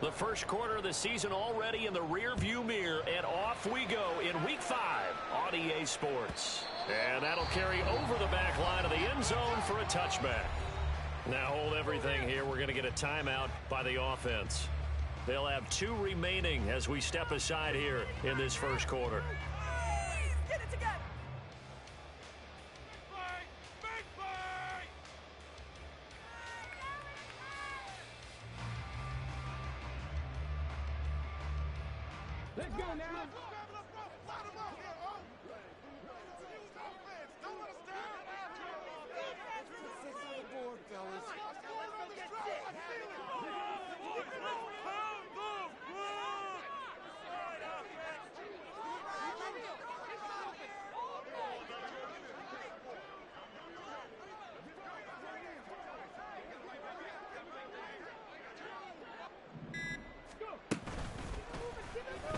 The first quarter of the season already in the rear-view mirror, and off we go in Week 5 on EA Sports. And that'll carry over the back line of the end zone for a touchback. Now hold everything here. We're going to get a timeout by the offense. They'll have 2 remaining as we step aside here in this first quarter. Get it together. Let's go now.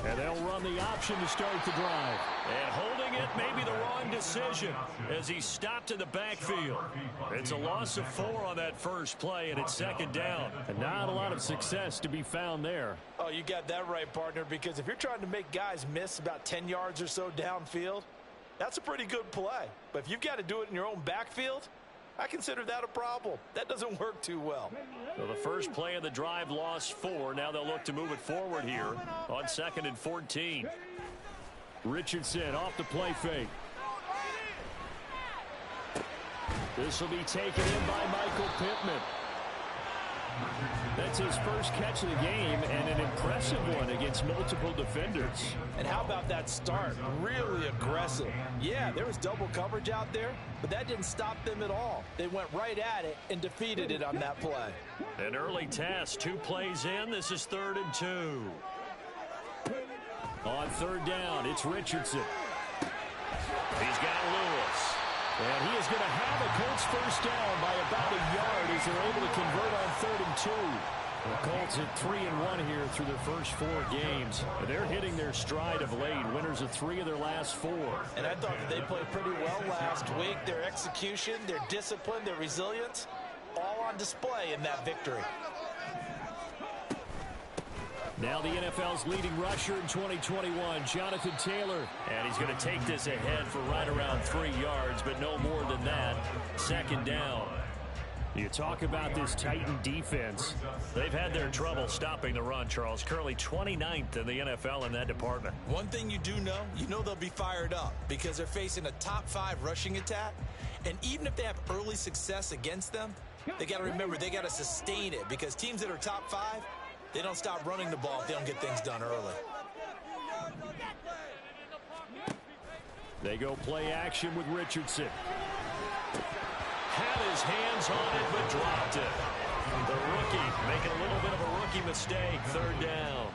And they'll run the option to start the drive. And holding it may be the wrong decision as he stopped in the backfield. It's a loss of 4 on that first play, and it's second down. And not a lot of success to be found there. Oh, you got that right, partner, because if you're trying to make guys miss about 10 yards or so downfield, that's a pretty good play. But if you've got to do it in your own backfield, I consider that a problem. That doesn't work too well. So the first play of the drive lost 4. Now they'll look to move it forward here on 2nd and 14. Richardson off the play fake. This will be taken in by Michael Pittman. That's his first catch of the game and an impressive one against multiple defenders. And how about that start? Really aggressive. Yeah, there was double coverage out there, but that didn't stop them at all. They went right at it and defeated it on that play. An early task, 2 plays in. This is 3rd and 2. On 3rd down, it's Richardson. He's got Lewis. And he is going to have a Colts first down by about a yard as they're able to convert on 3rd and 2. The Colts at 3-1 here through their first 4 games. They're hitting their stride of late. Winners of 3 of their last 4. And I thought that they played pretty well last week. Their execution, their discipline, their resilience, all on display in that victory. Now the NFL's leading rusher in 2021, Jonathan Taylor. And he's going to take this ahead for right around 3 yards, but no more than that. 2nd down. You talk about this Titan defense. They've had their trouble stopping the run, Charles. Currently 29th in the NFL in that department. One thing you do know, they'll be fired up because they're facing a top 5 rushing attack. And even if they have early success against them, they got to remember they got to sustain it because teams that are top 5, they don't stop running the ball if they don't get things done early. They go play action with Richardson. Had his hands on it, but dropped it. The rookie making a little bit of a rookie mistake. 3rd down.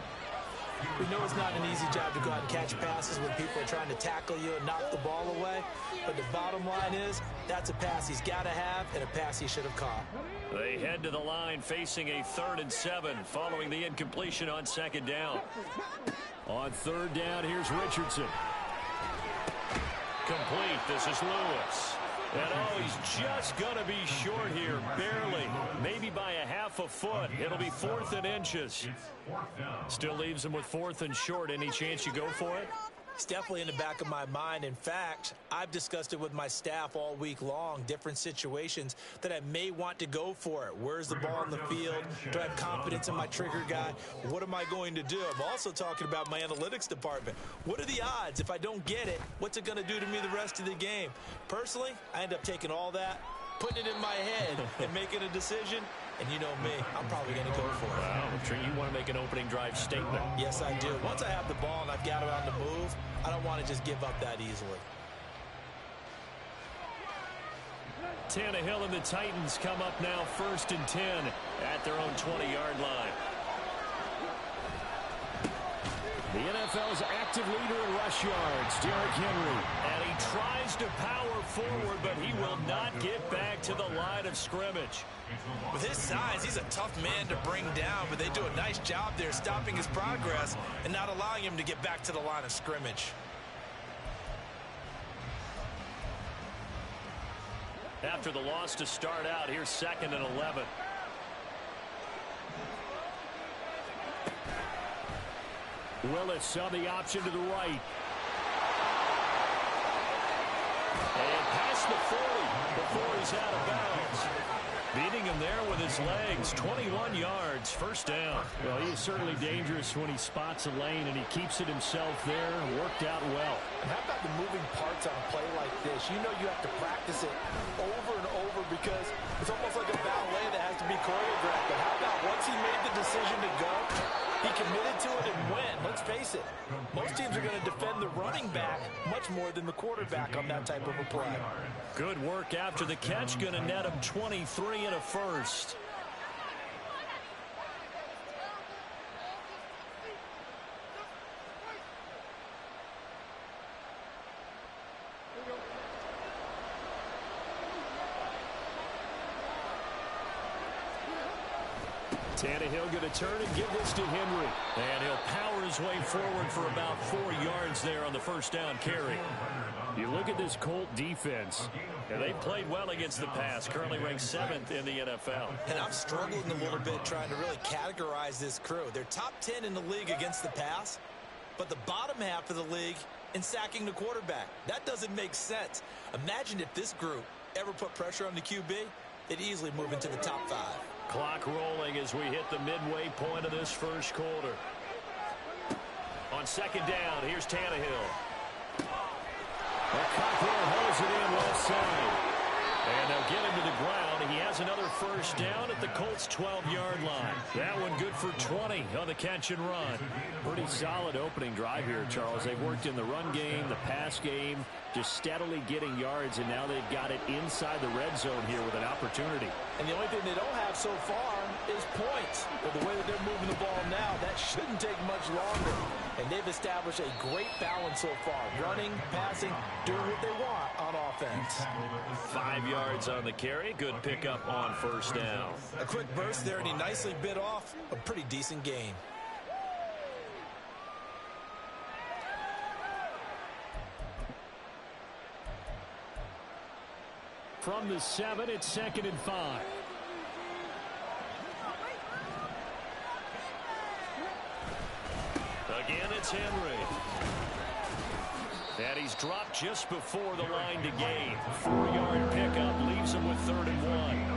We know it's not an easy job to go out and catch passes when people are trying to tackle you and knock the ball away. But the bottom line is, that's a pass he's got to have and a pass he should have caught. They head to the line facing a 3rd and 7 following the incompletion on 2nd down. On 3rd down, here's Richardson. Complete. This is Lewis. And oh, he's just going to be short here, barely. Maybe by a half a foot. It'll be 4th and inches. Still leaves him with 4th and short. Any chance you go for it? It's definitely in the back of my mind. In fact, I've discussed it with my staff all week long, different situations that I may want to go for it. Where's the ball in the field? Do I have confidence in my trigger guy? What am I going to do? I'm also talking about my analytics department. What are the odds? If I don't get it, what's it going to do to me the rest of the game? Personally, I end up taking all that, putting it in my head, and making a decision. And you know me, I'm probably going to go for it. Wow, I'm sure you want to make an opening drive statement. Yes, I do. Once I have the ball and I've got it on the move, I don't want to just give up that easily. Tannehill and the Titans come up now 1st and 10 at their own 20-yard line. The NFL's active leader in rush yards, Derrick Henry. And he tries to power forward, but he will not get back to the line of scrimmage. With his size, he's a tough man to bring down, but they do a nice job there stopping his progress and not allowing him to get back to the line of scrimmage. After the loss to start out, here's 2nd and 11. Willis on the option to the right. And past the 40 before he's out of bounds. Beating him there with his legs. 21 yards, first down. Well, he is certainly dangerous when he spots a lane, and he keeps it himself there. Worked out well. And how about the moving parts on a play like this? You know you have to practice it over and over because it's almost like a ballet that has to be choreographed. But how about once he made the decision to go, he committed to it and went. Let's face it, most teams are going to defend the running back much more than the quarterback on that type of a play. Good work after the catch. Going to net him 23 and a first. Tannehill going to turn and give this to Henry. And he'll power his way forward for about 4 yards there on the first down carry. You look at this Colt defense. And they've played well against the pass, currently ranked 7th in the NFL. And I'm struggling a little bit trying to really categorize this crew. They're top 10 in the league against the pass, but the bottom half of the league in sacking the quarterback. That doesn't make sense. Imagine if this group ever put pressure on the QB, they'd easily move into the top 5. Clock rolling as we hit the midway point of this first quarter. On second down, here's Tannehill. Cockrell holds it in left side. And they'll get him to the ground. He has another first down at the Colts' 12-yard line. That one good for 20 on the catch and run. Pretty solid opening drive here, Charles. They've worked in the run game, the pass game, just steadily getting yards, and now they've got it inside the red zone here with an opportunity. And the only thing they don't have so far is points. But the way that they're moving the ball now, that shouldn't take much longer. And they've established a great balance so far. Running, passing, doing what they want on offense. 5 yards on the carry. Good pickup on first down. A quick burst there, and he nicely bit off a pretty decent gain. From the 7, it's 2nd and 5. Again, it's Henry. And he's dropped just before the line to gain. 4-yard pickup leaves him with 3rd and 1.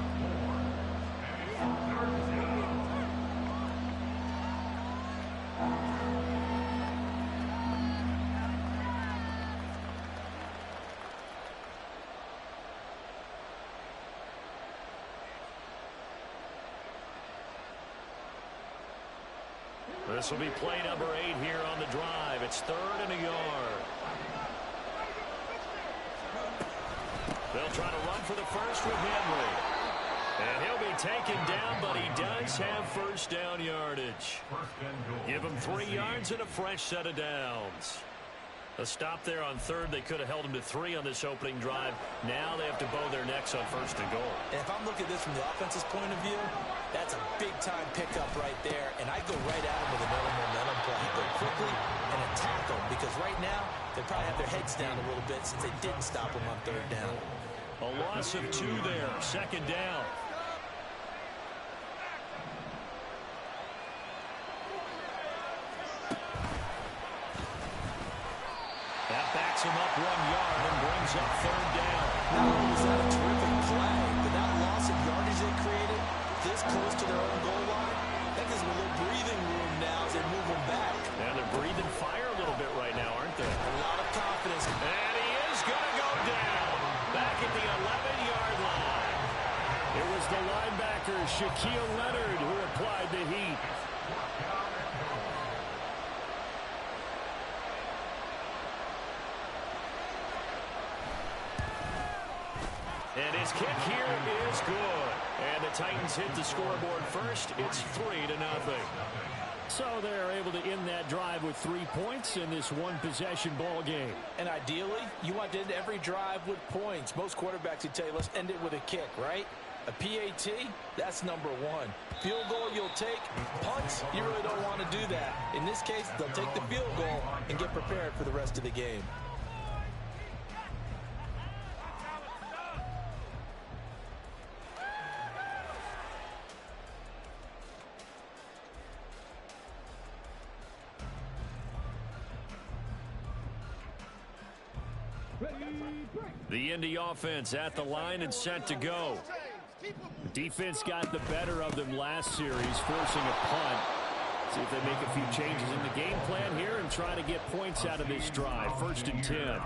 This will be play number 8 here on the drive. It's 3rd and a yard. They'll try to run for the first with Henry. And he'll be taken down, but he does have first down yardage. Give him 3 yards and a fresh set of downs. A stop there on 3rd. They could have held him to 3 on this opening drive. Now they have to bow their necks on 1st and goal. And if I'm looking at this from the offense's point of view, that's a big-time pickup right there. And I go right at him with another momentum play. Go quickly and attack them, because right now they probably have their heads down a little bit since they didn't stop him on 3rd down. A loss of 2 there. 2nd down. That backs him up 1 yard and brings up 3rd down. Not only is that a terrific play, but that loss of yardage they created this close to their own goal line, that gives them a little breathing room now as they move them back. And they're breathing fire a little bit right now, aren't they? A lot of confidence. And he is going to go down back at the 11-yard line. It was the linebacker, Shaquille Leonard, who applied the heat. And his kick here is good. And the Titans hit the scoreboard first. It's 3-0. So they're able to end that drive with 3 points in this one-possession ball game. And ideally, you want to end every drive with points. Most quarterbacks would tell you, let's end it with a kick, right? A PAT, that's number 1. Field goal you'll take. Punts, you really don't want to do that. In this case, they'll take the field goal and get prepared for the rest of the game. The Indy offense at the line and set to go. Defense got the better of them last series, forcing a punt. See if they make a few changes in the game plan here and try to get points out of this drive. 1st and 10.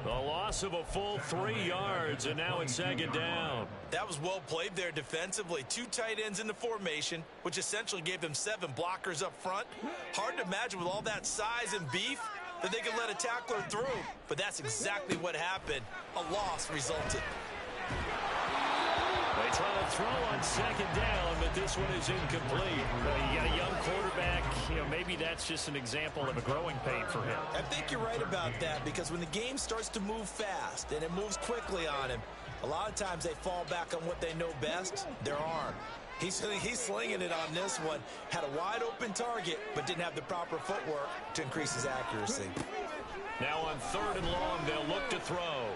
The loss of a full 3 yards, and now it's 2nd down. That was well played there defensively. 2 tight ends in the formation, which essentially gave them 7 blockers up front. Hard to imagine with all that size and beef that they could let a tackler through. But that's exactly what happened. A loss resulted. They try to throw on 2nd down, but this one is incomplete. You got a young quarterback. Maybe that's just an example of a growing pain for him. I think you're right about that, because when the game starts to move fast and it moves quickly on him, a lot of times they fall back on what they know best, their arm. He's slinging it on this one. Had a wide open target, but didn't have the proper footwork to increase his accuracy. Now on 3rd and long, they'll look to throw.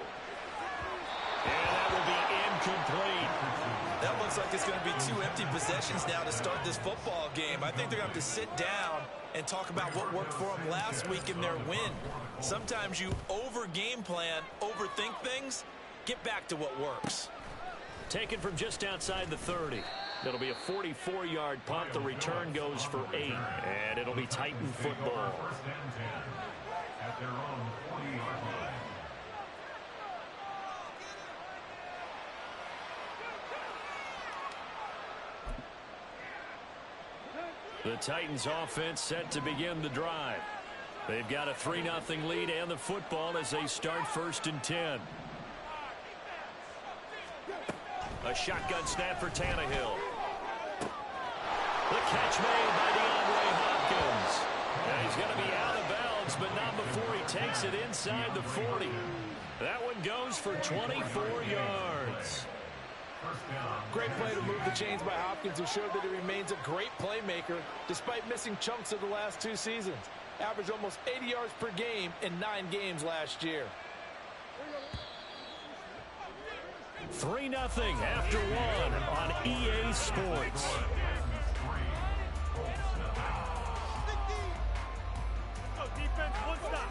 And that will be incomplete. That looks like it's going to be 2 empty possessions now to start this football game. I think they're going to have to sit down and talk about what worked for them last week in their win. Sometimes you over-game plan, overthink things, get back to what works. Taken from just outside the 30. It'll be a 44-yard punt. The return goes for 8. And it'll be Titan football. The Titans offense set to begin the drive. They've got a 3-0 lead and the football as they start 1st and 10. A shotgun snap for Tannehill. The catch made by DeAndre Hopkins. And he's going to be out of bounds, but not before he takes it inside the 40. That one goes for 24 yards. Great play to move the chains by Hopkins, who showed that he remains a great playmaker despite missing chunks of the last 2 seasons. Averaged almost 80 yards per game in 9 games last year. 3-0 after 1 on EA Sports. Defense, 1 stop.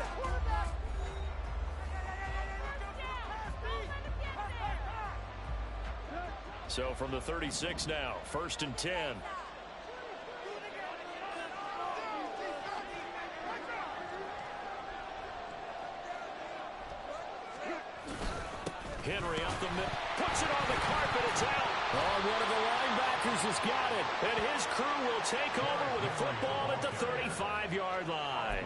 So from the 36 now, 1st and 10. Henry up the middle, puts it on the carpet, it's out. Oh, one of the linebackers has got it. And his crew will take over with a football at the 35-yard line.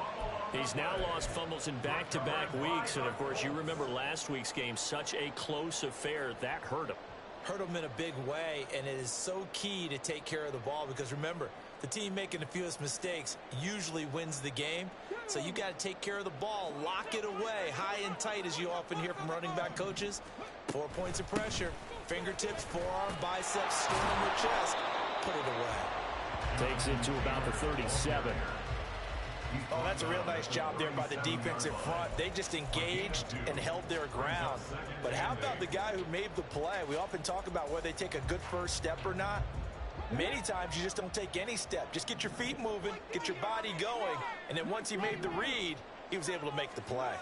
He's now lost fumbles in back-to-back weeks, and of course you remember last week's game, such a close affair, that hurt him. Hurt him in a big way, and it is so key to take care of the ball, because remember, the team making the fewest mistakes usually wins the game. So you got to take care of the ball, lock it away, high and tight, as you often hear from running back coaches. 4 points of pressure, fingertips, forearm, biceps, sternum, or chest. Put it away. Takes it to about the 37. Oh, that's a real nice job there by the defensive front. They just engaged and held their ground. But how about the guy who made the play? We often talk about whether they take a good first step or not. Many times you just don't take any step. Just get your feet moving, get your body going, and then once he made the read, he was able to make the play.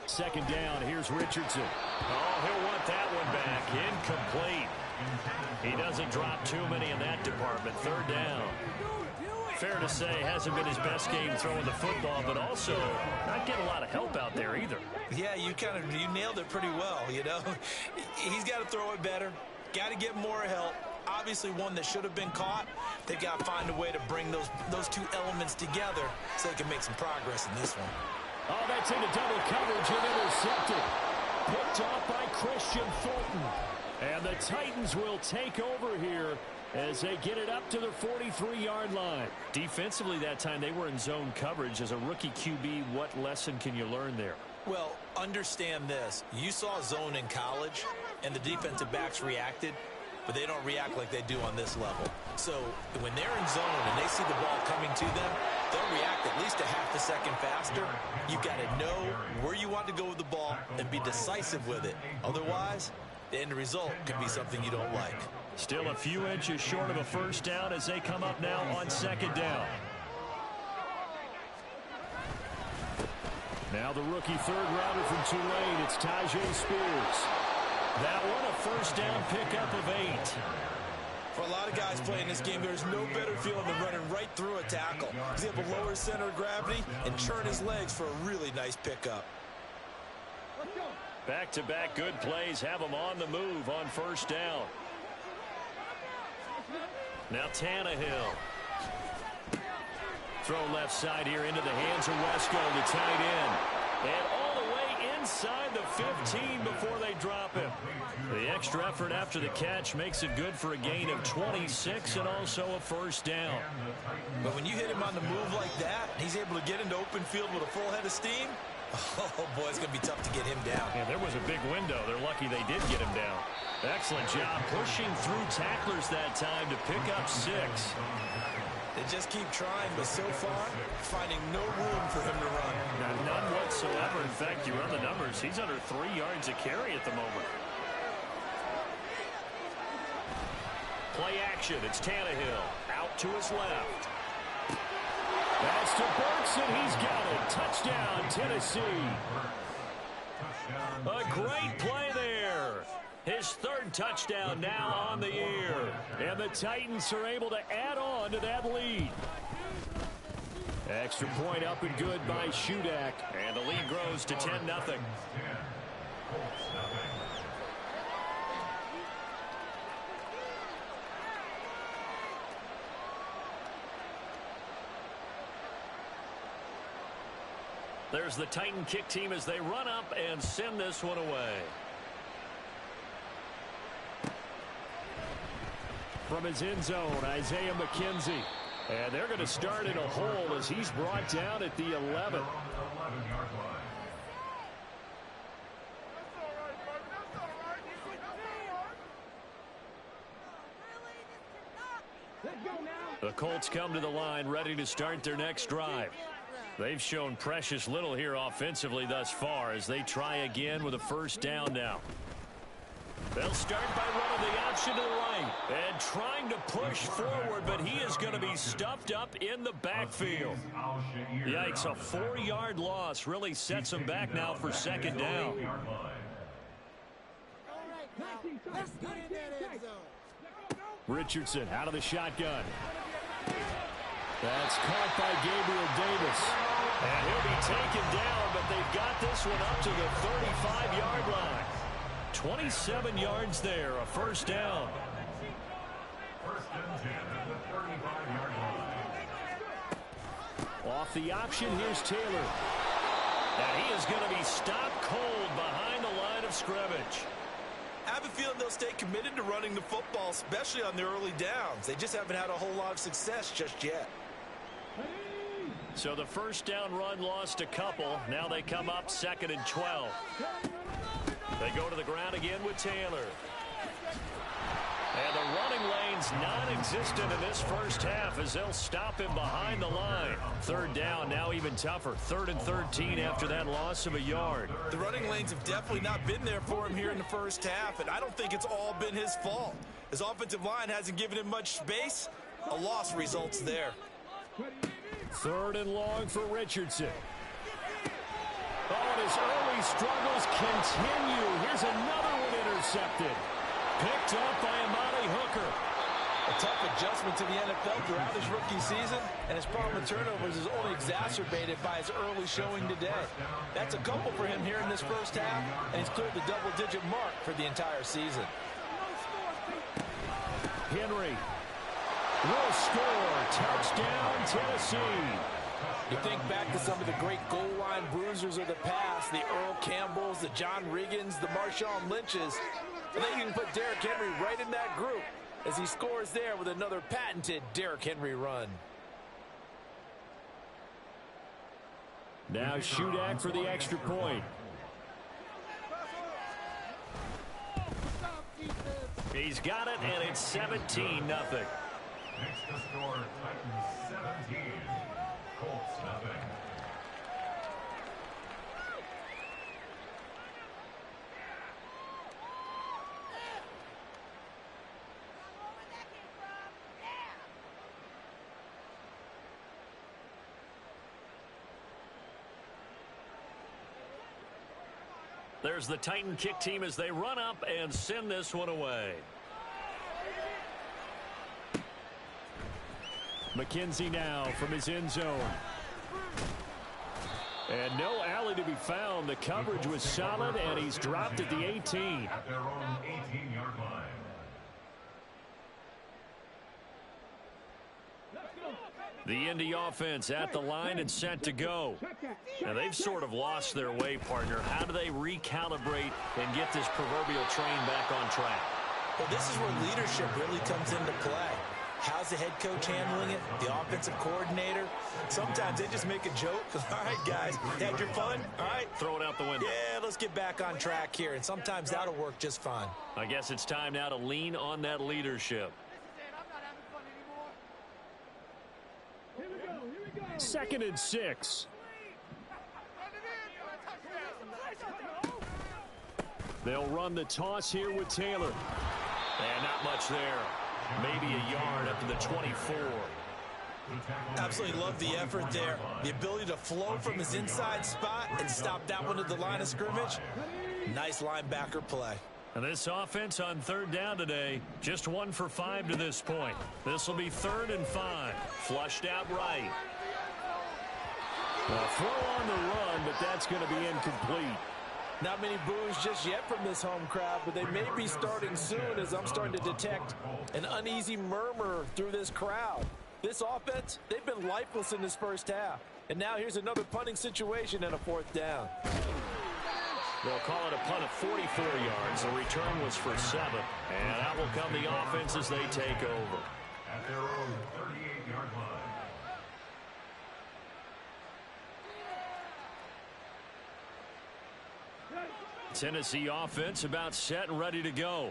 2nd down, here's Richardson. Oh, he'll want that one back. Incomplete. He doesn't drop too many in that department. 3rd down. Fair to say, hasn't been his best game throwing the football, but also not getting a lot of help out there either. Yeah, you nailed it pretty well, you know. He's got to throw it better, got to get more help. Obviously one that should have been caught. They've got to find a way to bring those 2 elements together so they can make some progress in this one. Oh, that's into double coverage and intercepted. Picked off by Christian Fulton. And the Titans will take over here as they get it up to the 43-yard line. Defensively that time, they were in zone coverage. As a rookie QB, what lesson can you learn there? Well, understand this. You saw zone in college, and the defensive backs reacted, but they don't react like they do on this level. So when they're in zone and they see the ball coming to them, they'll react at least a half a second faster. You've got to know where you want to go with the ball and be decisive with it. Otherwise, the end result could be something you don't like. Still a few inches short of a first down as they come up now on 2nd down. Now the rookie third-rounder from Tulane, it's Tyjae Spears. That one, a first down pickup of 8. For a lot of guys playing this game, there's no better feeling than running right through a tackle. He's able to lower his center of gravity and churn his legs for a really nice pickup. Back-to-back good plays have him on the move on first down. Now Tannehill. Throw left side here into the hands of Wesco, the tight end. And all the way inside the 15 before they drop him. The extra effort after the catch makes it good for a gain of 26 and also a first down. But when you hit him on the move like that, he's able to get into open field with a full head of steam. Oh, boy, it's going to be tough to get him down. Yeah, there was a big window. They're lucky they did get him down. Excellent job pushing through tacklers that time to pick up 6. They just keep trying, but so far, finding no room for him to run. None whatsoever. In fact, you run the numbers. He's under 3 yards a carry at the moment. Play action. It's Tannehill. Out to his left. That's to Burks, and he's got it. Touchdown, Tennessee. A great play there. His 3rd touchdown now on the year. And the Titans are able to add on to that lead. Extra point up and good by Shudak. And the lead grows to 10-0. There's the Titan kick team as they run up and send this one away. From his end zone, Isaiah McKenzie. And they're going to start in a hole as he's brought down at the 11. The Colts come to the line ready to start their next drive. They've shown precious little here offensively thus far as they try again with a first down now. They'll start by running the option to the right and trying to push forward, but he is going to be stuffed up in the backfield. Yikes, a 4-yard loss really sets him back now for second down. Richardson out of the shotgun. That's caught by Gabriel Davis. And he'll be taken down, but they've got this one up to the 35-yard line. 27 yards there, a first down. Off the option, here's Taylor. And he is going to be stopped cold behind the line of scrimmage. I have a feeling they'll stay committed to running the football, especially on their early downs. They just haven't had a whole lot of success just yet. So the first down run lost a couple. Now they come up 2nd and 12. They go to the ground again with Taylor. And the running lane's non-existent in this first half as they'll stop him behind the line. 3rd down, now even tougher. 3rd and 13 after that loss of a yard. The running lanes have definitely not been there for him here in the first half, and I don't think it's all been his fault. His offensive line hasn't given him much space. A loss results there. 3rd and long for Richardson. Oh, and his early struggles continue. Here's another one intercepted. Picked up by Amani Hooker. A tough adjustment to the NFL throughout his rookie season, and his problem with turnovers is only exacerbated by his early showing today. That's a couple for him here in this first half, and he's cleared the double-digit mark for the entire season. Henry will score. Touchdown, Tennessee. You think back to some of the great goal line bruisers of the past, the Earl Campbells, the John Riggins, the Marshawn Lynches. I think you can put Derrick Henry right in that group as he scores there with another patented Derrick Henry run. Now Shudak for the extra point. He's got it, and it's 17-0. Next to score, Titans 17, Colts nothing. There's the Titan kick team as they run up and send this one away. McKenzie now from his end zone. And no alley to be found. The coverage was solid, and he's dropped at the 18. At their own 18-yard line. The Indy offense at the line and set to go. Now, they've sort of lost their way, partner. How do they recalibrate and get this proverbial train back on track? Well, this is where leadership really comes into play. How's the head coach handling it? The offensive coordinator? Sometimes they just make a joke. All right, guys, had your fun? All right. Throw it out the window. Yeah, let's get back on track here. And sometimes that'll work just fine. I guess it's time now to lean on that leadership. 2nd and 6. They'll run the toss here with Taylor. And not much there. Maybe a yard up to the 24. Absolutely love the effort there. The ability to flow from his inside spot and stop that one at the line of scrimmage. Nice linebacker play. And this offense on 3rd down today, just 1 for 5 to this point. This will be 3rd and 5. Flushed out right. A throw on the run, but that's going to be incomplete. Not many boos just yet from this home crowd, but they may be starting soon as I'm starting to detect an uneasy murmur through this crowd. This offense, they've been lifeless in this first half. And now here's another punting situation and a 4th down. They'll call it a punt of 44 yards. The return was for 7. And out will come the offense as they take over. At their own 38-yard line. Tennessee offense about set and ready to go.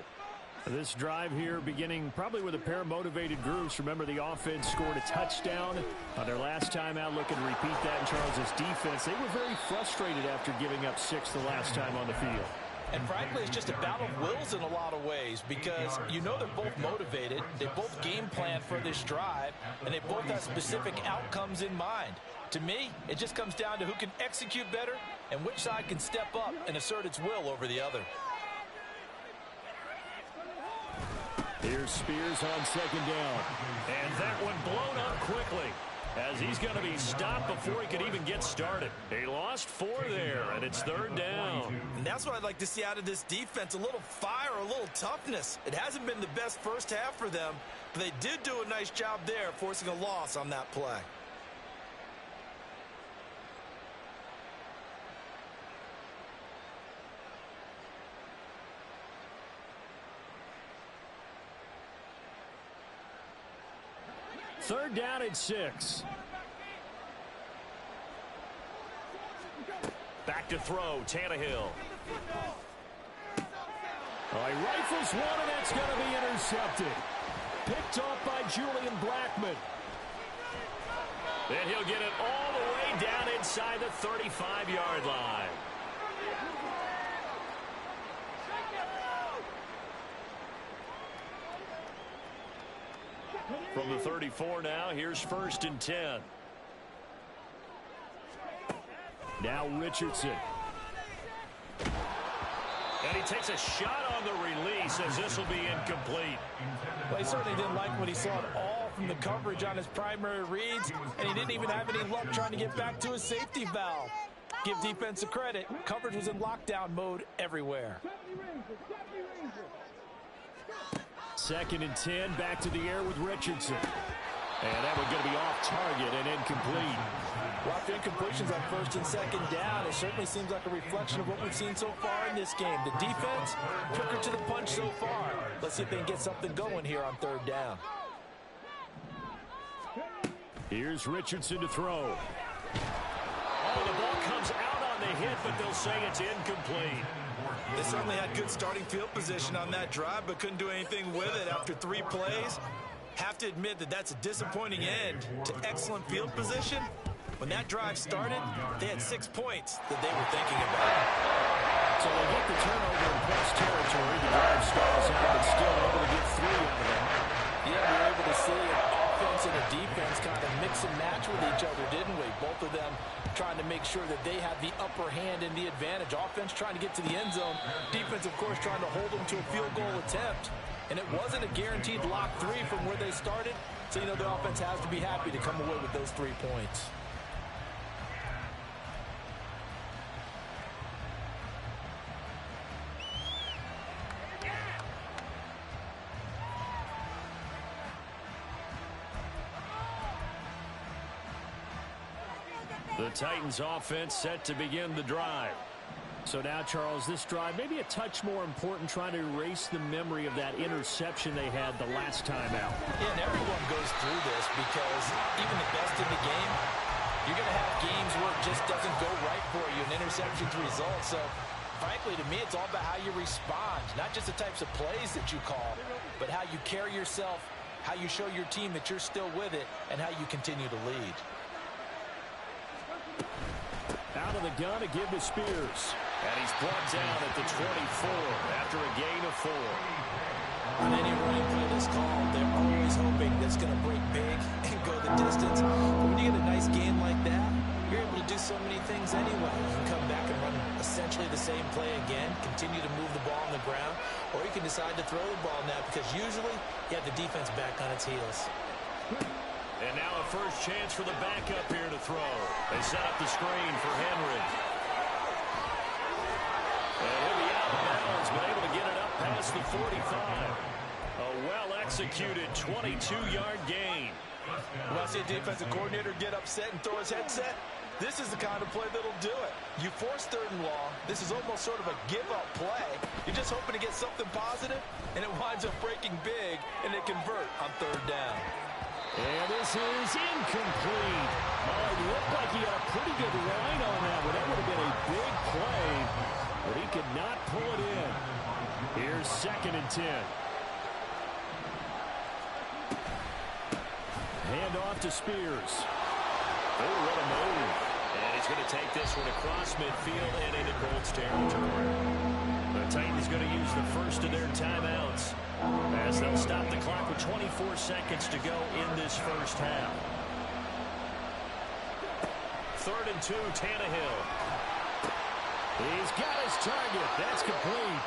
This drive here beginning probably with a pair of motivated groups. Remember, the offense scored a touchdown on their last time out. Looking to repeat that in Charles's defense. They were very frustrated after giving up 6 the last time on the field. And frankly, it's just a battle of wills in a lot of ways because you know they're both motivated. They both game plan for this drive, and they both have specific outcomes in mind. To me, it just comes down to who can execute better and which side can step up and assert its will over the other. Here's Spears on 2nd down. And that one blown up quickly as he's going to be stopped before he could even get started. He lost 4 there, and it's 3rd down. And that's what I'd like to see out of this defense, a little fire, a little toughness. It hasn't been the best first half for them, but they did do a nice job there forcing a loss on that play. Third down and 6. Back to throw, Tannehill. He rifles one, and that's going to be intercepted. Picked off by Julian Blackmon. And he'll get it all the way down inside the 35-yard line. From the 34 now, here's 1st and 10. Now Richardson. And he takes a shot on the release as this will be incomplete. Well, he certainly didn't like what he saw at all from the coverage on his primary reads, and he didn't even have any luck trying to get back to his safety valve. Give defense a credit. Coverage was in lockdown mode everywhere. 2nd and 10, back to the air with Richardson. And that one's going to be off target and incomplete. Well, after incompletions on 1st and 2nd down, it certainly seems like a reflection of what we've seen so far in this game. The defense took her to the punch so far. Let's see if they can get something going here on 3rd down. Here's Richardson to throw. Oh, the ball comes out on the hit, but they'll say it's incomplete. They certainly had good starting field position on that drive, but couldn't do anything with it after 3 plays. Have to admit that that's a disappointing end to excellent field position. When that drive started, they had 6 points that they were thinking about. So they get the turnover in plus territory. The drive stalls out, but still able to get 3 out of them. Yeah, we're able to see an offense offense and a defense kind of mix and match with each other, didn't we? Both of them trying to make sure that they have the upper hand and the advantage. Offense trying to get to the end zone. Defense, of course, trying to hold them to a field goal attempt. And it wasn't a guaranteed lock 3 from where they started. So, you know, the offense has to be happy to come away with those 3 points. The Titans offense set to begin the drive. So now, Charles, this drive maybe a touch more important, trying to erase the memory of that interception they had the last time out. Yeah, and everyone goes through this because even the best in the game, you're going to have games where it just doesn't go right for you, and interceptions result. So, frankly, to me, it's all about how you respond, not just the types of plays that you call, but how you carry yourself, how you show your team that you're still with it, and how you continue to lead. Out of the gun to give to Spears. And he's brought down at the 24 after a gain of 4. On any running play that's called, they're always hoping that's going to break big and go the distance. But when you get a nice game like that, you're able to do so many things anyway. You can come back and run essentially the same play again, continue to move the ball on the ground, or you can decide to throw the ball now because usually you have the defense back on its heels. And now a first chance for the backup here to throw. They set up the screen for Henry. And he'll be out of bounds, but able to get it up past the 45. A well-executed 22-yard gain. When I see a defensive coordinator get upset and throw his headset, this is the kind of play that'll do it. You force 3rd and long. This is almost sort of a give-up play. You're just hoping to get something positive, and it winds up breaking big, and they convert on 3rd down. And this is incomplete. Oh, it looked like he had a pretty good line on that one. That would have been a big play, but he could not pull it in. Here's 2nd and 10. Hand off to Spears. Oh, what a move. And he's going to take this one across midfield and into Colts territory. The Titans going to use the first of their timeouts as they'll stop the clock with 24 seconds to go in this first half. 3rd and 2, Tannehill. He's got his target. That's complete.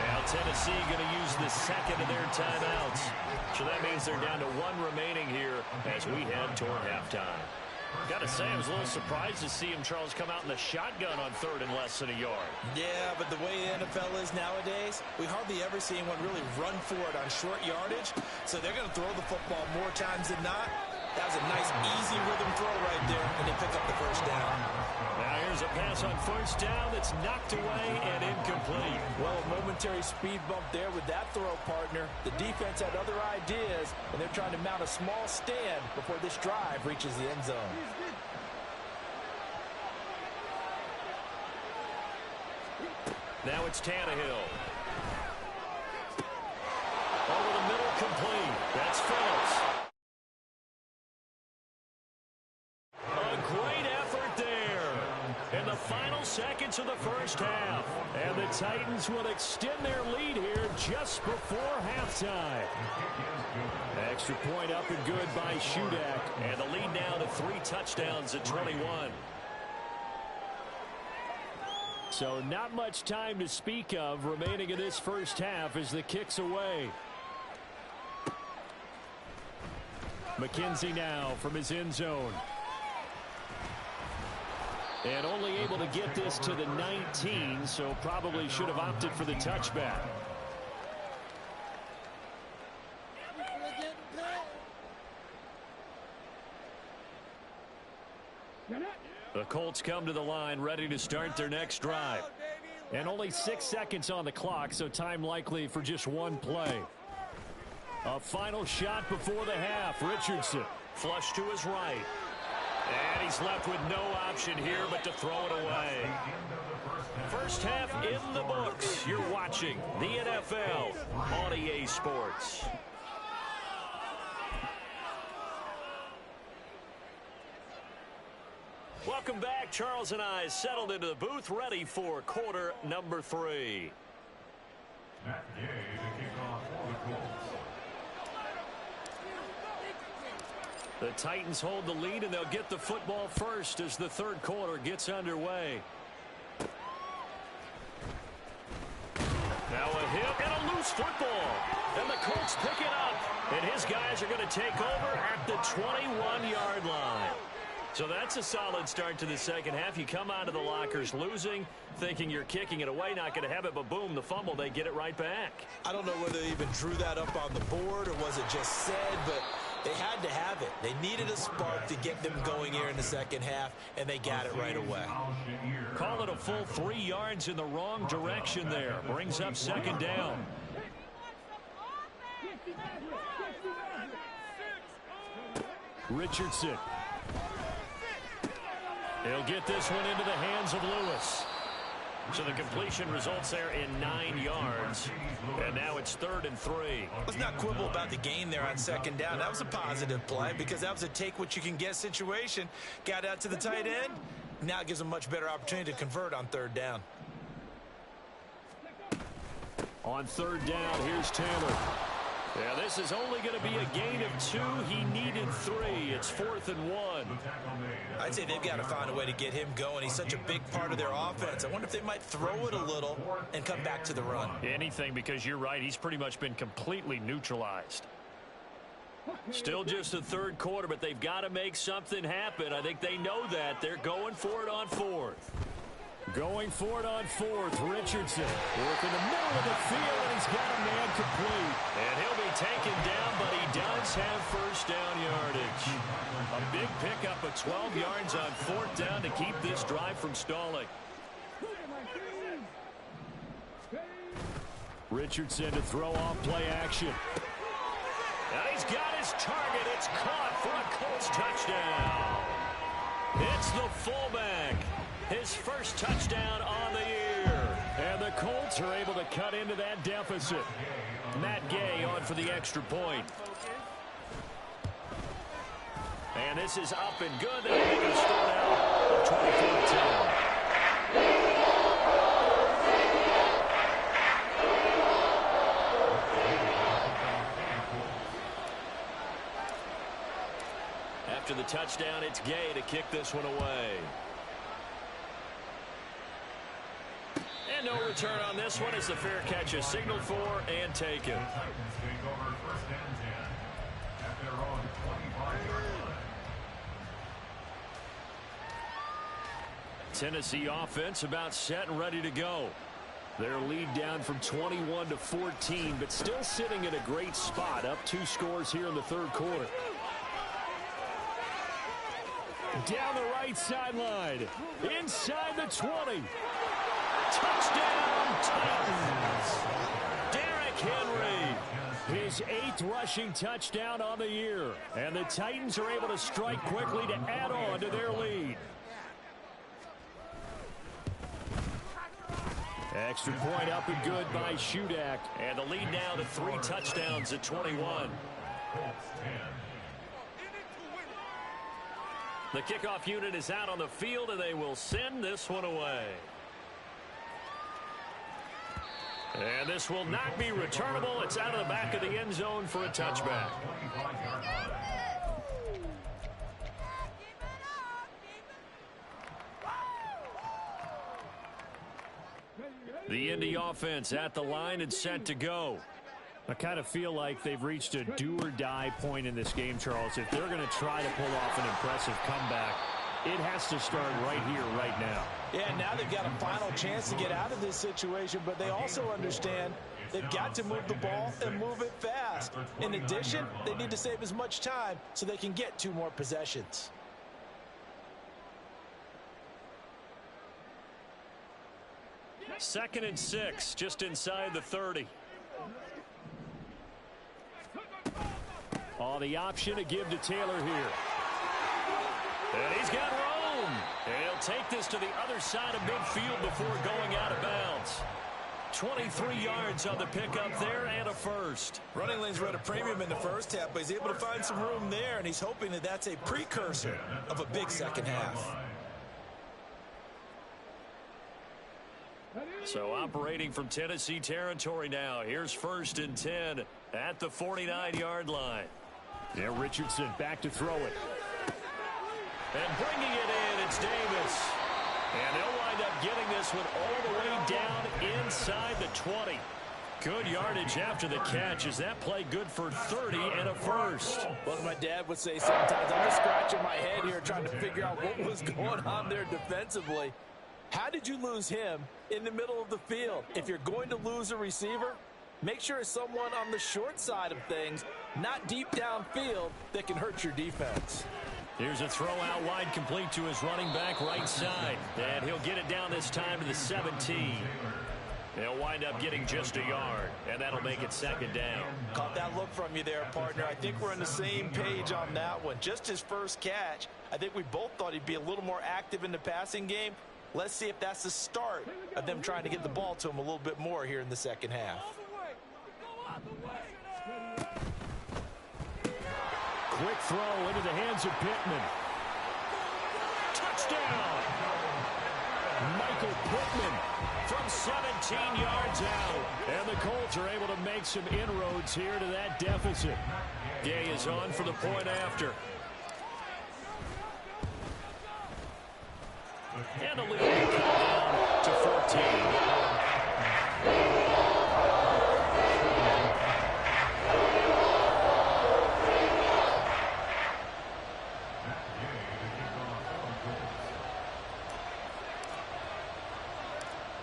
Now Tennessee going to use the 2nd of their timeouts. So that means they're down to 1 remaining here as we head toward halftime. Got to say, I was a little surprised to see him, Charles, come out in the shotgun on 3rd and less than a yard. Yeah, but the way the NFL is nowadays, we hardly ever see anyone really run for it on short yardage. So they're going to throw the football more times than not. That was a nice, easy rhythm throw right there, and they pick up the first down. Now here's a pass on 1st down that's knocked away and incomplete. Well, a momentary speed bump there with that throw, partner. The defense had other ideas, and they're trying to mount a small stand before this drive reaches the end zone. Now it's Tannehill. Over the middle, complete. That's Phillips. A great effort there in the final seconds of the first half. And the Titans will extend their lead here just before halftime. Extra point up and good by Shudak. And the lead now to 3 touchdowns at 21. So not much time to speak of remaining in this first half as the kick's away. McKenzie now from his end zone. And only able to get this to the 19, so probably should have opted for the touchback. The Colts come to the line ready to start their next drive. And only 6 seconds on the clock, so time likely for just 1 play. A final shot before the half. Richardson. Flush to his right. And he's left with no option here but to throw it away. First half in the books. You're watching the NFL on EA Sports. Welcome back. Charles and I settled into the booth, ready for quarter number 3. Matt Gay to kick off for the Colts. The Titans hold the lead, and they'll get the football first as the third quarter gets underway. Now a hit and a loose football. And the Colts pick it up. And his guys are going to take over at the 21-yard line. So that's a solid start to the second half. You come out of the lockers losing, thinking you're kicking it away, not going to have it, but boom, the fumble, they get it right back. I don't know whether they even drew that up on the board or was it just said, but they had to have it. They needed a spark to get them going here in the second half, and they got it right away. Call it a full 3 yards in the wrong direction there. Brings up second down. Richardson. He'll get this one into the hands of Lewis. So the completion results there in 9 yards. And now it's 3rd and 3. Let's not quibble about the gain there on second down. That was a positive play because that was a take-what-you-can-get situation. Got out to the tight end. Now it gives them a much better opportunity to convert on 3rd down. On 3rd down, here's Taylor. Yeah, this is only going to be a gain of 2. He needed 3. It's 4th and 1. I'd say they've got to find a way to get him going. He's such a big part of their offense. I wonder if they might throw it a little and come back to the run. Anything, because you're right. He's pretty much been completely neutralized. Still just the third quarter, but they've got to make something happen. I think they know that. They're going for it on 4th. Going for it on 4th, Richardson. Working the middle of the field, and he's got a man complete. And he'll be taken down, but he does have first down yardage. A big pickup of 12 yards on 4th down to keep this drive from stalling. Richardson to throw off play action. And he's got his target. It's caught for a Colts touchdown. It's the fullback. His first touchdown on the year. And the Colts are able to cut into that deficit. Matt Gay on for the extra point. And this is up and good. They'll make it a start out of 24-10. After the touchdown, it's Gay to kick this one away. And no return on this one as the fair catch is signaled for and taken. Tennessee offense about set and ready to go. Their lead down from 21-14, but still sitting in a great spot, up 2 scores here in the third quarter. Down the right sideline, inside the 20. Touchdown, Titans. Derrick Henry, his 8th rushing touchdown on the year. And the Titans are able to strike quickly to add on to their lead. Extra point up and good by Shudak. And the lead now to 3 touchdowns at 21. The kickoff unit is out on the field, and they will send this one away. And this will not be returnable. It's out of the back of the end zone for a touchback. The Indy offense at the line and set to go. I kind of feel like they've reached a do-or-die point in this game, Charles. If they're going to try to pull off an impressive comeback, it has to start right here, right now. Yeah, now they've got a final chance to get out of this situation, but they also understand they've got to move the ball and move it fast. In addition, they need to save as much time so they can get 2 more possessions. Second and 6, just inside the 30. Oh, the option to give to Taylor here. And he's got room. And he'll take this to the other side of midfield before going out of bounds. 23 yards on the pickup there and a first. Running lanes were at a premium in the first half, but he's able to find some room there, and he's hoping that that's a precursor of a big second half. So operating from Tennessee territory now. Here's 1st and 10 at the 49-yard line. Yeah, Richardson back to throw it. And bringing it in, it's Davis. And they'll wind up getting this one all the way down inside the 20. Good yardage after the catch. Is that play good for 30 and a first? Well, my dad would say sometimes, I'm just scratching my head here trying to figure out what was going on there defensively. How did you lose him in the middle of the field? If you're going to lose a receiver, make sure it's someone on the short side of things, not deep downfield, that can hurt your defense. Here's a throw out wide, complete to his running back right side. And he'll get it down this time to the 17. They'll wind up getting just a yard, and that'll make it second down. Caught that look from you there, partner. I think we're on the same page on that one. Just his first catch, I think we both thought he'd be a little more active in the passing game. Let's see if that's the start of them trying to get the ball to him a little bit more here in the second half. Quick throw into the hands of Pittman. Touchdown! Michael Pittman From 17 yards out. And the Colts are able to make some inroads here to that deficit. Gay is on for the point after. And the lead will come down to 14.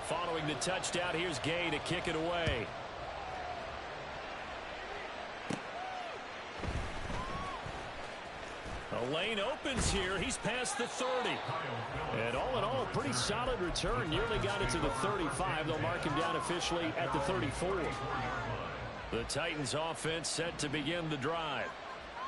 Following the touchdown, here's Gay to kick it away. The lane opens here. He's past the 30. And all in all, a pretty solid return. Nearly got it to the 35. They'll mark him down officially at the 34. The Titans offense set to begin the drive.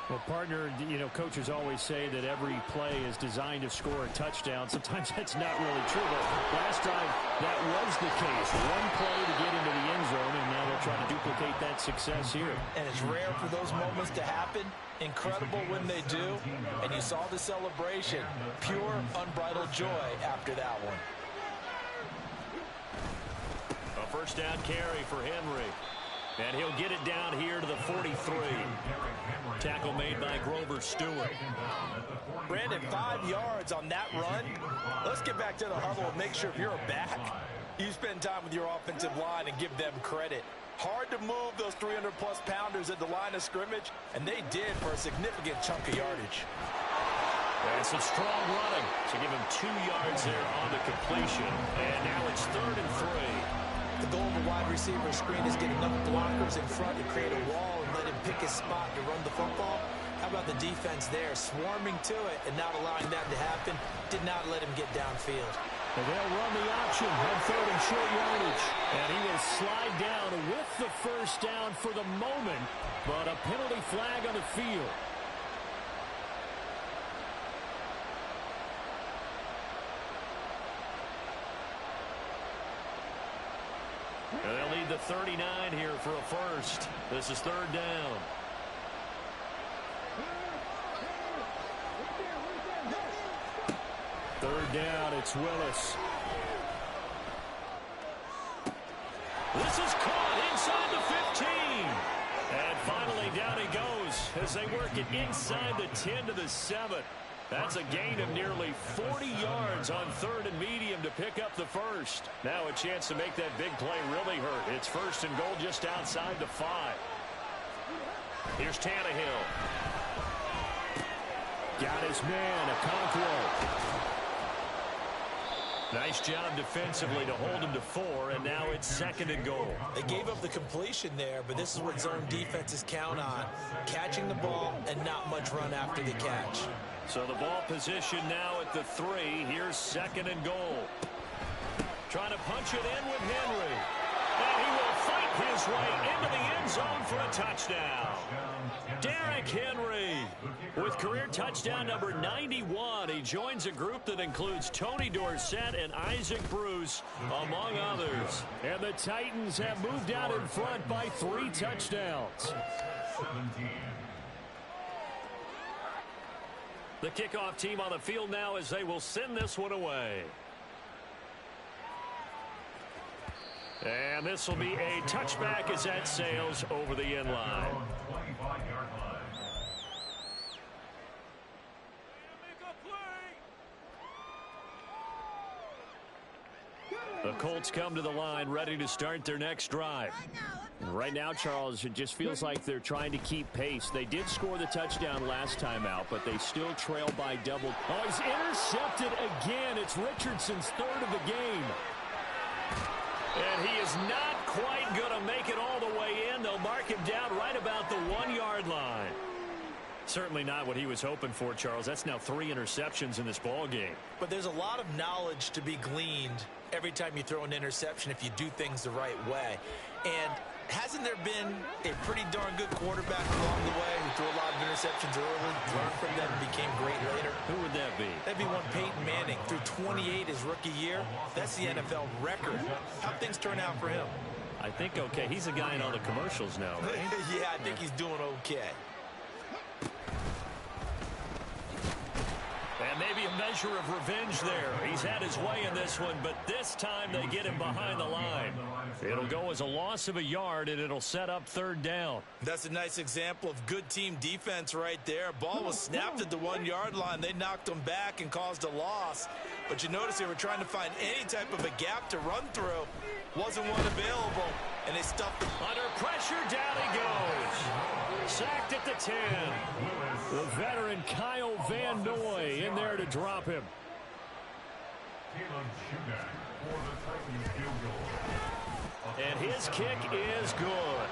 Well, partner, you know, coaches always say that every play is designed to score a touchdown. Sometimes that's not really true, but last drive, that was the case. One play to get into the end zone, and now they'll try to duplicate that success here. And it's rare for those moments to happen. Incredible when they do. And you saw the celebration. Pure, unbridled joy after that one. A first down carry for Henry. And he'll get it down here to the 43. Tackle made by Grover Stewart. Brandon, 5 yards on that run. Let's get back to the huddle and make sure if you're a back, you spend time with your offensive line and give them credit. Hard to move those 300-plus pounders at the line of scrimmage, and they did for a significant chunk of yardage. And some strong running to give him 2 yards there on the completion. And now it's 3rd and 3. The goal of a wide receiver screen is get enough blockers in front to create a wall and let him pick his spot to run the football. How about the defense there, swarming to it and not allowing that to happen? Did not let him get downfield. And they'll run the option on 3rd and short yardage. And he will slide down with the first down for the moment, but a penalty flag on the field. And they'll need the 39 here for a first. This is 3rd down. Third down, it's Willis. This is caught inside the 15. And finally down he goes as they work it inside the 10 to the 7. That's a gain of nearly 40 yards on 3rd and medium to pick up the first. Now a chance to make that big play really hurt. It's 1st and goal just outside the 5. Here's Tannehill. Got his man, Okonkwo. Nice job defensively to hold him to 4, and now it's 2nd and goal. They gave up the completion there, but this is what zone defenses count on. Catching the ball and not much run after the catch. So the ball position now at the 3. Here's 2nd and goal. Trying to punch it in with Henry. And he will fight his way into the end zone for a touchdown. Derrick Henry with career touchdown number 91. He joins a group that includes Tony Dorsett and Isaac Bruce, among others. And the Titans have moved out in front by 3 touchdowns. The kickoff team on the field now as they will send this one away. And this will be a touchback as that sails over the end line. The Colts come to the line ready to start their next drive. Right now, Charles, it just feels like they're trying to keep pace. They did score the touchdown last time out, but they still trail by double. Oh, he's intercepted again. It's Richardson's third of the game. And he is not quite going to make it all the way in. They'll mark him down right about the 1-yard line. Certainly not what he was hoping for, Charles. That's now 3 interceptions in this ball game. But there's a lot of knowledge to be gleaned every time you throw an interception if you do things the right way. And hasn't there been a pretty darn good quarterback along the way who threw a lot of interceptions early, learned from them, and became great later? Who would that be? That'd be one Peyton Manning. Threw 28 his rookie year. That's the NFL record. How'd things turn out for him? I think okay. He's a guy in all the commercials now, right? Yeah, I think he's doing okay. And maybe a measure of revenge there. He's had his way in this one, but this time they get him behind the line. It'll go as a loss of a yard, and it'll set up 3rd down. That's a nice example of good team defense right there. Ball was snapped at the 1-yard line. They knocked him back and caused a loss. But you notice they were trying to find any type of a gap to run through. Wasn't one available, and they stuffed him. Under pressure, down he goes. Sacked at the 10. The veteran Kyle Van Noy in there to drop him. And his kick is good.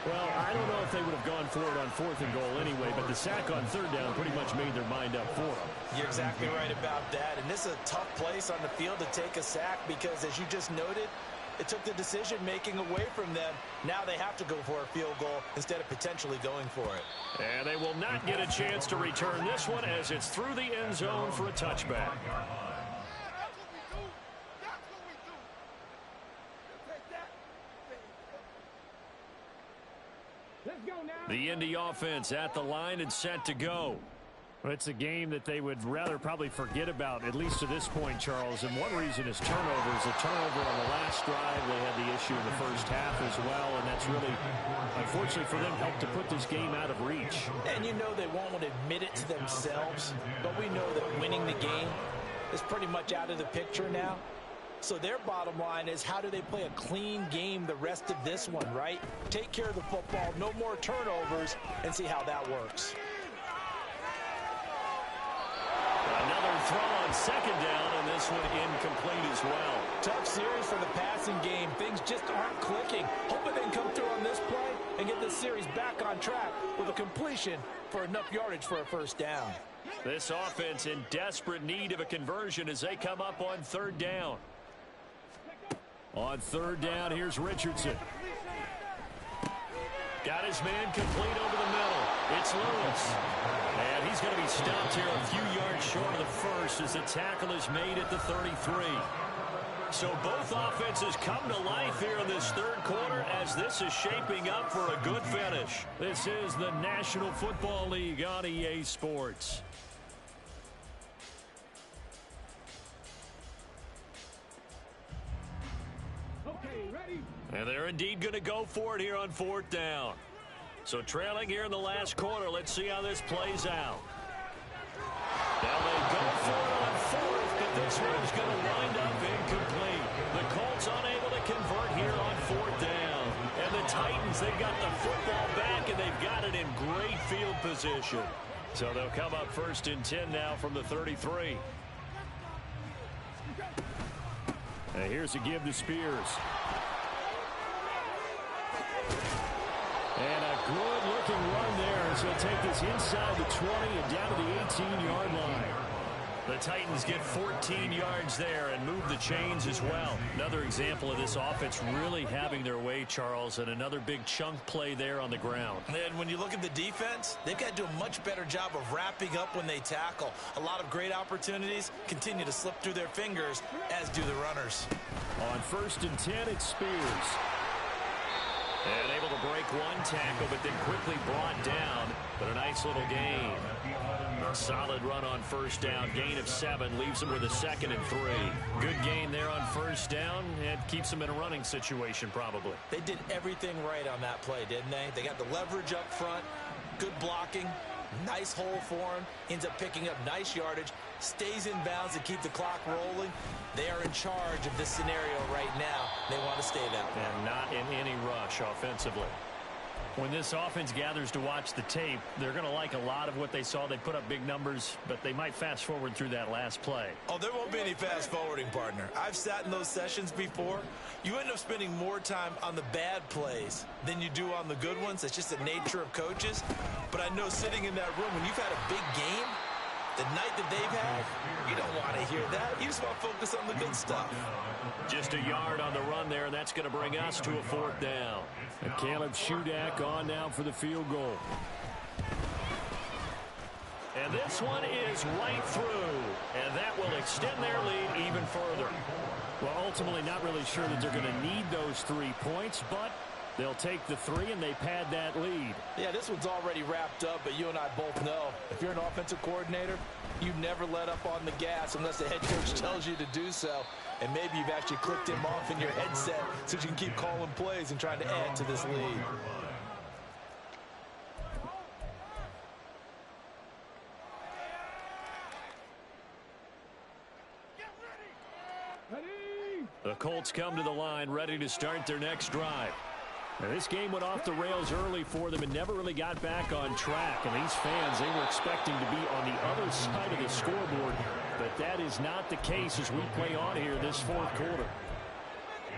Well, I don't know if they would have gone for it on 4th and goal anyway, but the sack on 3rd down pretty much made their mind up for them. You're exactly right about that. And this is a tough place on the field to take a sack because, as you just noted, it took the decision-making away from them. Now they have to go for a field goal instead of potentially going for it. And they will not get a chance to return this one as it's through the end zone for a touchback. The Indy offense at the line and set to go. Well, it's a game that they would rather probably forget about, at least to this point, Charles. And one reason is turnovers. A turnover on the last drive. They had the issue in the first half as well, and that's really, unfortunately for them, helped to put this game out of reach. And you know they won't want to admit it to themselves, but we know that winning the game is pretty much out of the picture now. So their bottom line is, how do they play a clean game the rest of this one, right? Take care of the football, no more turnovers, and see how that works. Another throw on 2nd down, and this one incomplete as well. Tough series for the passing game. Things just aren't clicking. Hoping they can come through on this play and get this series back on track with a completion for enough yardage for a 1st down. This offense in desperate need of a conversion as they come up on 3rd down. On 3rd down, here's Richardson. Got his man complete over the middle. It's Lewis. And he's going to be stopped here a few yards short of the first as the tackle is made at the 33. So both offenses come to life here in this 3rd quarter as this is shaping up for a good finish. This is the National Football League on EA Sports. And they're indeed going to go for it here on 4th down. So trailing here in the last quarter. Let's see how this plays out. Now they go for it on 4th, but this one is going to wind up incomplete. The Colts unable to convert here on 4th down. And the Titans, they've got the football back, and they've got it in great field position. So they'll come up 1st and 10 now from the 33. And here's a give to Spears. And a good-looking run there as he'll take this inside the 20 and down to the 18-yard line. The Titans get 14 yards there and move the chains as well. Another example of this offense really having their way, Charles, and another big chunk play there on the ground. And when you look at the defense, they've got to do a much better job of wrapping up when they tackle. A lot of great opportunities continue to slip through their fingers, as do the runners. On 1st and 10, it's Spears. And able to break one tackle, but then quickly brought down. But a nice little gain. A solid run on 1st down. Gain of 7 leaves them with a 2nd and 3. Good gain there on 1st down. It keeps them in a running situation probably. They did everything right on that play, didn't they? They got the leverage up front, good blocking, nice hole for him, ends up picking up nice yardage, stays in bounds to keep the clock rolling. They are in charge of this scenario right now. They want to stay that way. And not in any rush offensively. When this offense gathers to watch the tape, they're going to like a lot of what they saw. They put up big numbers, but they might fast forward through that last play. Oh, there won't be any fast forwarding, partner. I've sat in those sessions before. You end up spending more time on the bad plays than you do on the good ones. That's just the nature of coaches. But I know sitting in that room, when you've had a big game, the night that they've had, you don't want to hear that. You just want to focus on the good stuff. Just a yard on the run there, and that's going to bring us to a 4th down. And Caleb Shudak on now for the field goal. And this one is right through, and that will extend their lead even further. Well, ultimately not really sure that they're going to need those 3 points, but they'll take the 3 and they pad that lead. Yeah, this one's already wrapped up, but you and I both know if you're an offensive coordinator, you never let up on the gas unless the head coach tells you to do so. And maybe you've actually clicked him off in your headset so you can keep calling plays and trying to add to this lead. The Colts come to the line ready to start their next drive. Now, this game went off the rails early for them and never really got back on track. And these fans, they were expecting to be on the other side of the scoreboard. But that is not the case as we play on here this 4th quarter.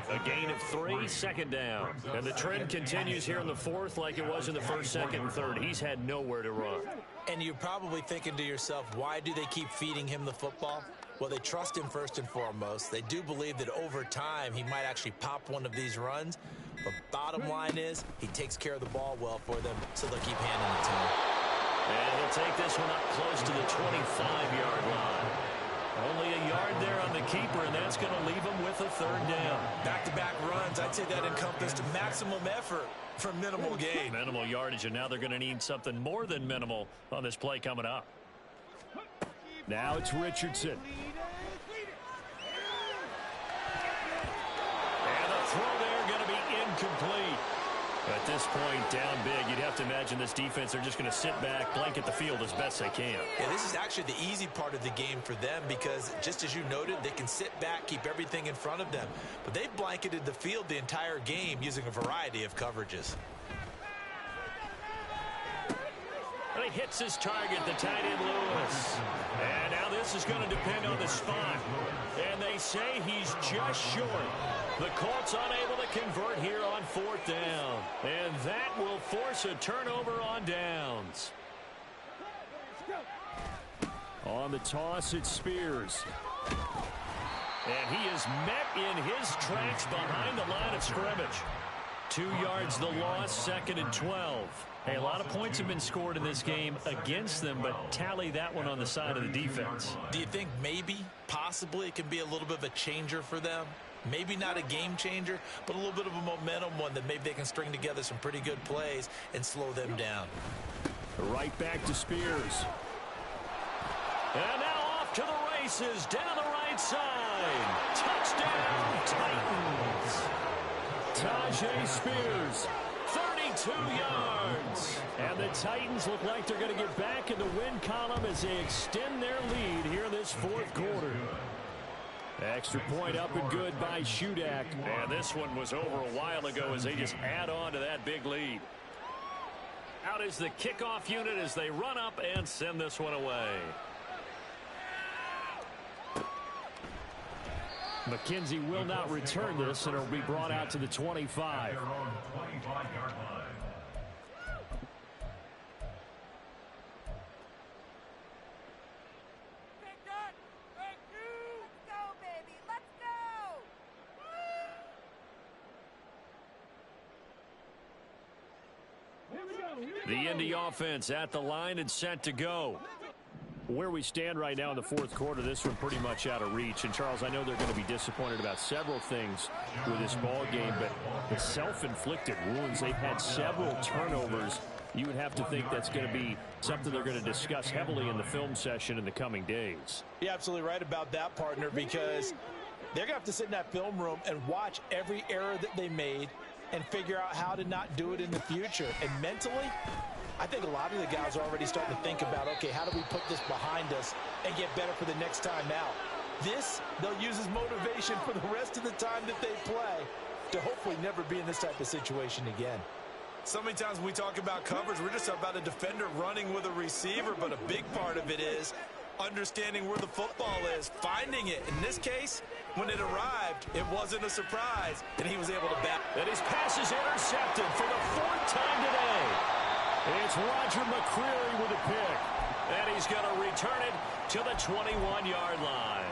A gain of 3, 2nd down. And the trend continues here in the 4th like it was in the 1st, 2nd, and 3rd. He's had nowhere to run. And you're probably thinking to yourself, why do they keep feeding him the football? Well, they trust him first and foremost. They do believe that over time he might actually pop one of these runs. But bottom line is he takes care of the ball well for them, so they'll keep handing it to him. And he'll take this one up close to the 25-yard line. Only a yard there on the keeper, and that's going to leave him with a 3rd down. Back-to-back runs, I'd say that encompassed maximum effort for minimal gain. Minimal yardage, and now they're going to need something more than minimal on this play coming up. Now it's Richardson. And the throw there going to be incomplete. At this point, down big, you'd have to imagine this defense, they're just going to sit back, blanket the field as best they can. Yeah, this is actually the easy part of the game for them because, just as you noted, they can sit back, keep everything in front of them. But they've blanketed the field the entire game using a variety of coverages. And he hits his target, the tight end Lewis. And now this is going to depend on the spot. And they say he's just short. The Colts unable to convert here on 4th down. And that will force a turnover on downs. On the toss, it's Spears. And he is met in his tracks behind the line of scrimmage. 2 yards the loss, 2nd and 12. Hey, a lot of points have been scored in this game against them, but tally that one on the side of the defense. Do you think maybe, possibly, it can be a little bit of a changer for them? Maybe not a game changer, but a little bit of a momentum one that maybe they can string together some pretty good plays and slow them down. Right back to Spears. And now off to the races, down the right side. Touchdown, Titans. Tyjae Spears, 32 yards. And the Titans look like they're going to get back in the win column as they extend their lead here in this 4th quarter. Extra point up and good by Shudak. And this one was over a while ago as they just add on to that big lead. Out is the kickoff unit as they run up and send this one away. McKenzie will not return this, and it'll be brought out to the 25. The Indy offense at the line and set to go. Where we stand right now in the 4th quarter, this one pretty much out of reach. And, Charles, I know they're going to be disappointed about several things with this ball game, but the self-inflicted wounds, they've had several turnovers. You would have to think that's going to be something they're going to discuss heavily in the film session in the coming days. You're absolutely right about that, partner, because they're going to have to sit in that film room and watch every error that they made and figure out how to not do it in the future. And mentally, I think a lot of the guys are already starting to think about, okay, how do we put this behind us and get better for the next time out? This, they'll use as motivation for the rest of the time that they play to hopefully never be in this type of situation again. So many times when we talk about coverage, we're just about a defender running with a receiver, but a big part of it is understanding where the football is, finding it. In this case, when it arrived, it wasn't a surprise, and he was able to back. And his pass is intercepted for the 4th time today. It's Roger McCreary with a pick, and he's going to return it to the 21-yard line.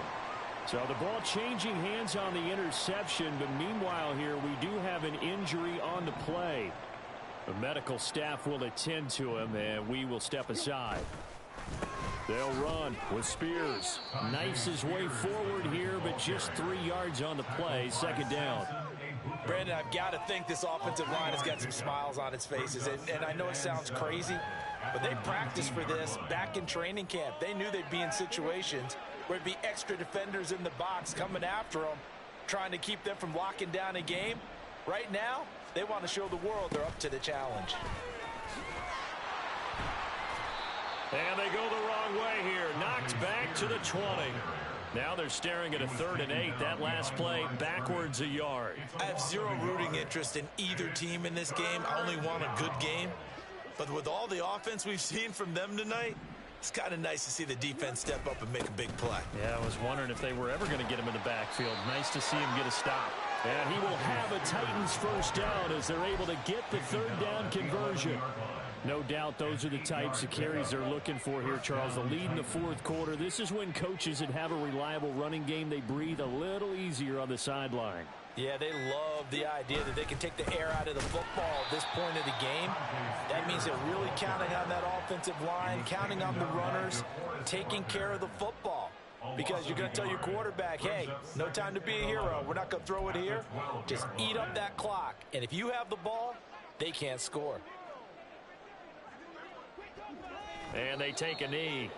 So the ball changing hands on the interception, but meanwhile here we do have an injury on the play. The medical staff will attend to him, and we will step aside. They'll run with Spears. Knifes his way forward here, but just 3 yards on the play. 2nd down. Brandon, I've got to think this offensive line has got some smiles on its faces. And I know it sounds crazy, but they practiced for this back in training camp. They knew they'd be in situations where there'd be extra defenders in the box coming after them, trying to keep them from locking down a game. Right now, they want to show the world they're up to the challenge. And they go the wrong way here. Knocked back to the 20. Now they're staring at a 3rd and 8. That last play backwards a yard. I have zero rooting interest in either team in this game. I only want a good game. But with all the offense we've seen from them tonight, it's kind of nice to see the defense step up and make a big play. Yeah, I was wondering if they were ever going to get him in the backfield. Nice to see him get a stop. And he will have a Titans 1st down as they're able to get the 3rd down conversion. No doubt those are the types of carries they're looking for here, Charles. The lead in the 4th quarter. This is when coaches that have a reliable running game, they breathe a little easier on the sideline. Yeah, they love the idea that they can take the air out of the football at this point of the game. That means they're really counting on that offensive line, counting on the runners, taking care of the football. Because you're going to tell your quarterback, hey, no time to be a hero. We're not going to throw it here. Just eat up that clock. And if you have the ball, they can't score. And they take a knee.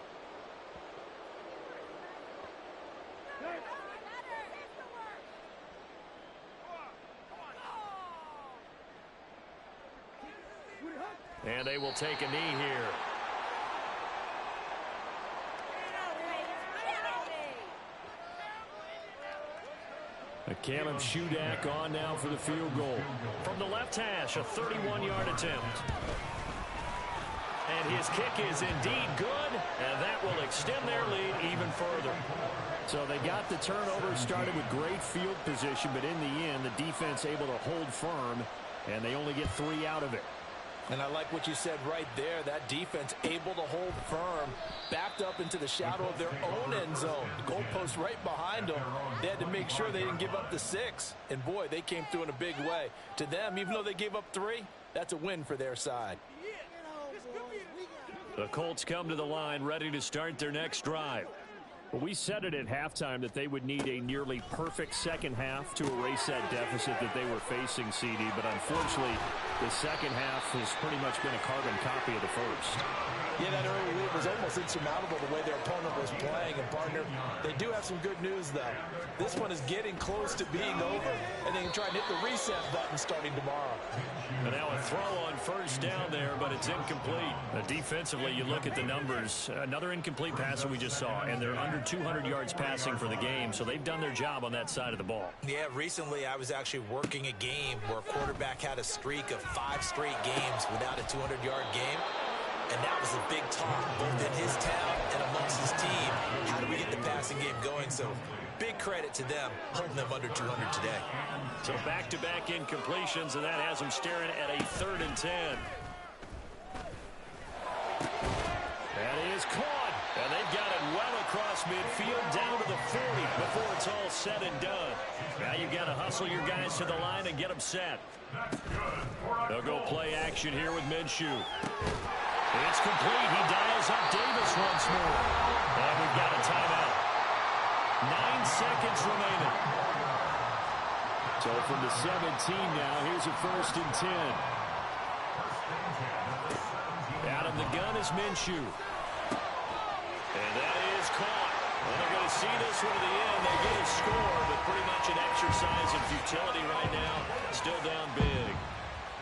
And they will take a knee here. Caleb Shudak on now for the field goal. From the left hash, a 31-yard attempt. And his kick is indeed good, and that will extend their lead even further. So they got the turnover, started with great field position, but in the end, the defense able to hold firm, and they only get 3 out of it. And I like what you said right there. That defense able to hold firm, backed up into the shadow of their own end zone. The goalpost right behind them. They had to make sure they didn't give up the 6. And, boy, they came through in a big way. To them, even though they gave up 3, that's a win for their side. The Colts come to the line ready to start their next drive. Well, we said it at halftime that they would need a nearly perfect second half to erase that deficit that they were facing, CD. But unfortunately, the second half has pretty much been a carbon copy of the first. Yeah, that early lead was almost insurmountable the way their opponent was playing. And, partner, they do have some good news, though. This one is getting close to being over, and they can try and hit the reset button starting tomorrow. And now a throw on 1st down there, but it's incomplete. Defensively, you look at the numbers. Another incomplete pass that we just saw, and they're under 200 yards passing for the game, so they've done their job on that side of the ball. Yeah, recently I was actually working a game where a quarterback had a streak of 5 straight games without a 200-yard game. And that was a big talk, both in his town and amongst his team. How do we get the passing game going? So big credit to them, holding them under 200 today. So back-to-back incompletions, and that has them staring at a 3rd and 10. That is caught, and they've got it well across midfield down to the 40 before it's all said and done. Now you've got to hustle your guys to the line and get them set. They'll go play action here with Minshew. It's complete. He dials up Davis once more. And we've got a timeout. 9 seconds remaining. So from the 17 now, here's a 1st and 10. Out of the gun is Minshew. And that is caught. And they're going to see this one to the end. They get a score, but pretty much an exercise in futility right now. Still down big.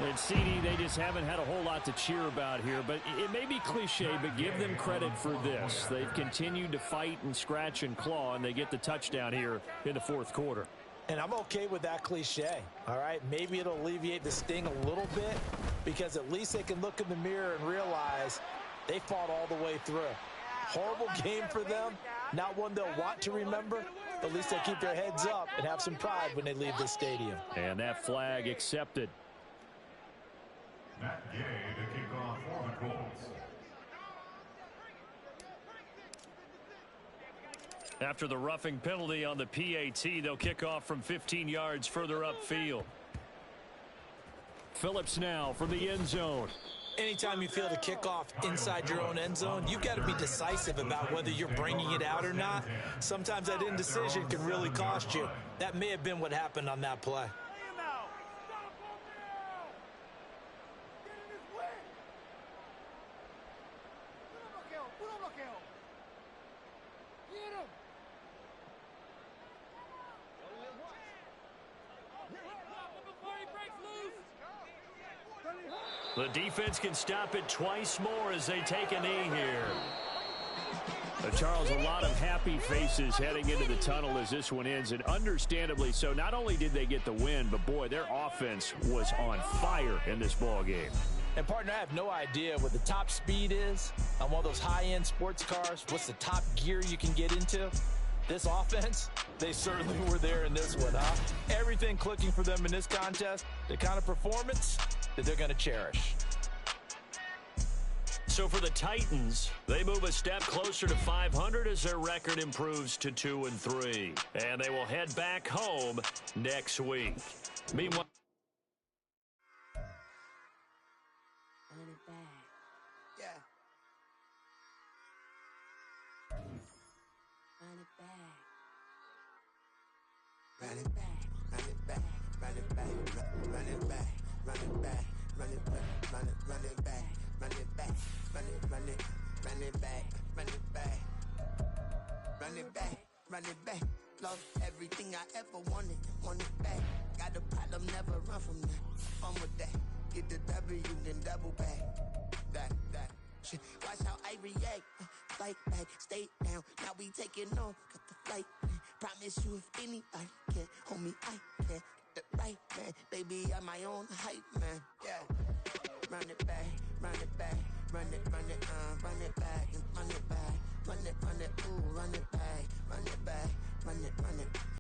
And CD, they just haven't had a whole lot to cheer about here. But it may be cliche, but give them credit for this. They've continued to fight and scratch and claw, and they get the touchdown here in the fourth quarter. And I'm okay with that cliche, all right? Maybe it'll alleviate the sting a little bit because at least they can look in the mirror and realize they fought all the way through. Horrible game for them, not one they'll want to remember, but at least they keep their heads up and have some pride when they leave the stadium. And that flag accepted. Matt Gay to kick off for the Colts. After the roughing penalty on the PAT, they'll kick off from 15 yards further upfield. Phillips now from the end zone. Anytime you feel the kickoff inside your own end zone, you've got to be decisive about whether you're bringing it out or not. Sometimes that indecision can really cost you. That may have been what happened on that play. The defense can stop it twice more as they take a knee here. Charles, a lot of happy faces heading into the tunnel as this one ends, and understandably so. Not only did they get the win, but boy, their offense was on fire in this ball game. And partner, I have no idea what the top speed is on one of those high-end sports cars. What's the top gear you can get into? This offense, they certainly were there in this one, huh? Everything clicking for them in this contest, the kind of performance that they're going to cherish. So for the Titans, they move a step closer to 500 as their record improves to 2-3. And they will head back home next week. Meanwhile, Run it back, run it back, run it back, run it back, run it back, run it back, run it back, run it back, run it back, run it back, run it back, run it back. Lost everything I ever wanted it back. Got a problem, never run from that. Fun with that. Get the W, then double back. That shit. Watch how I react. Fight back, stay down. Now we taking off. Got the flight. Promise you if anybody can, homie, I can. Get the right man, baby, I'm my own hype man. Yeah. Run it back, run it back, run it back, and run it back, run it, ooh, run it back, run it back, run it.